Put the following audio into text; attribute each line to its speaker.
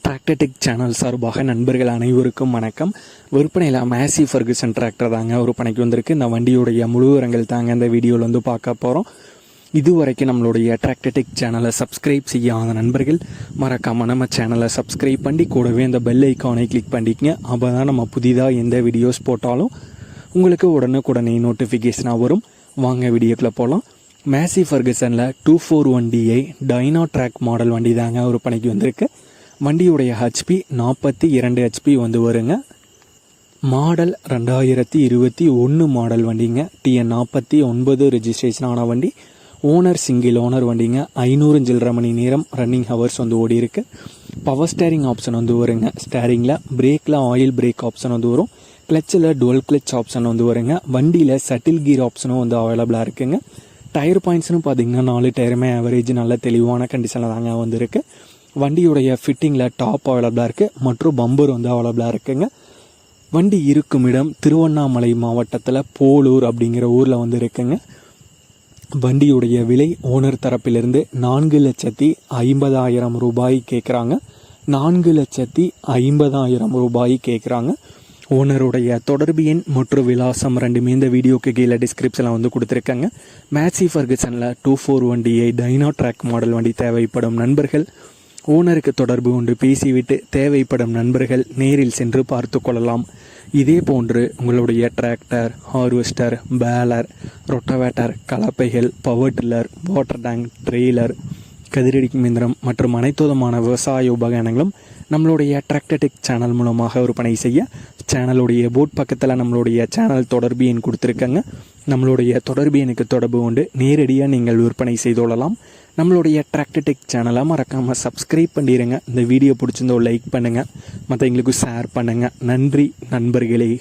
Speaker 1: Tractor Tech channel சார்பாக நண்பர்கள் அனைவருக்கும் வணக்கம். விற்பனையில் மேசி ஃபர்குசன் டிராக்டர் தாங்க விற்பனைக்கு வந்திருக்கு. இந்த வண்டியுடைய முழு விவரங்கள் தாங்க இந்த வீடியோவில் வந்து பார்க்க போகிறோம். இதுவரைக்கும் நம்மளுடைய டிராக்டர்டெக் சேனலை சப்ஸ்கிரைப் செய்யாத நண்பர்கள் மறக்காமல் நம்ம சேனலை சப்ஸ்கிரைப் பண்ணி கூடவே இந்த பெல் ஐக்கானை கிளிக் பண்ணிக்கங்க. அப்போ தான் நம்ம புதிதாக எந்த வீடியோஸ் போட்டாலும் உங்களுக்கு உடனுக்குடனே நோட்டிஃபிகேஷனாக வரும். வாங்க வீடியோக்குள்ளே போகலாம். மேசி ஃபர்குசனில் 241DI டைனோ ட்ராக் மாடல் வண்டி தாங்க விற்பனைக்கு வந்திருக்கு. வண்டியுடைய ஹெச்பி 42 ஹெச்பி வந்து வருங்க. மாடல் 2021 மாடல் வண்டிங்க. TN 49 ரெஜிஸ்ட்ரேஷன் ஆன வண்டி. ஓனர் சிங்கிள் ஓனர் வண்டிங்க. 500 சில்லரை மணி நேரம் ரன்னிங் ஹவர்ஸ் வந்து ஓடி இருக்கு. பவர் ஸ்டேரிங் ஆப்ஷன் வந்து வருங்க. ஸ்டேரிங்கில் பிரேக்கில் ஆயில் பிரேக் ஆப்ஷன் வந்து வரும். கிளச்சில் டுவல் கிளச் ஆப்ஷன் வந்து வருங்க. வண்டியில் சட்டில் கீர் ஆப்ஷனும் வந்து அவைலபிளாக இருக்குங்க. டயர் பாயிண்ட்ஸ்னு பார்த்தீங்கன்னா 4 டயருமே ஆவரேஜ் நல்ல தெளிவான கண்டிஷனில் தாங்க வந்துருக்கு. வண்டியுடைய ஃபிட்டிங்கில் டாப் அவைலபிளாக இருக்குது மற்றும் பம்பர் வந்து அவைலபிளாக இருக்குங்க. வண்டி இருக்கும் இடம் திருவண்ணாமலை மாவட்டத்தில் போலூர் அப்படிங்கிற ஊரில் வந்து இருக்குங்க. வண்டியுடைய விலை ஓனர் தரப்பிலிருந்து 4,50,000 ரூபாய் கேட்குறாங்க. 4,50,000 ரூபாய் கேட்குறாங்க. ஓனருடைய தொடர்பு எண் மற்றும் விலாசம் ரெண்டுமே இந்த வீடியோக்கு கீழே டிஸ்கிரிப்ஷனில் வந்து கொடுத்துருக்காங்க. மேசி ஃபர்குசனில் 241DI டைனோ ட்ராக் மாடல் வண்டி தேவைப்படும் நண்பர்கள் ஓனருக்கு தொடர்பு கொண்டு பேசிவிட்டு தேவைப்படும் நண்பர்கள் நேரில் சென்று பார்த்து கொள்ளலாம். இதே போன்று உங்களுடைய டிராக்டர், ஹார்வெஸ்டர், பேலர், ரொட்டவேட்டர், கலப்பைகள், power tiller, water tank, trailer, கதிரடிக்கும் இயந்திரம் மற்றும் அனைத்து விதமான விவசாய உபகரணங்களும் நம்மளுடைய டிராக்டர்டெக் சேனல் மூலமாக விற்பனை செய்ய சேனலுடைய போர்ட் பக்கத்தில் நம்மளுடைய சேனல் தொடர்பு எண் கொடுத்துருக்காங்க. நம்மளுடைய தொடர்பு எண்ணுக்கு தொடர்பு கொண்டு நேரடியாக நீங்கள் விற்பனை செய்து கொள்ளலாம். நம்மளுடைய டிராக்டர்டெக் சேனலை மறக்காமல் சப்ஸ்கிரைப் பண்ணிடுங்க. இந்த வீடியோ பிடிச்சிருந்தோ லைக் பண்ணுங்கள், மற்றவங்களுக்கு ஷேர் பண்ணுங்கள். நன்றி நண்பர்களே.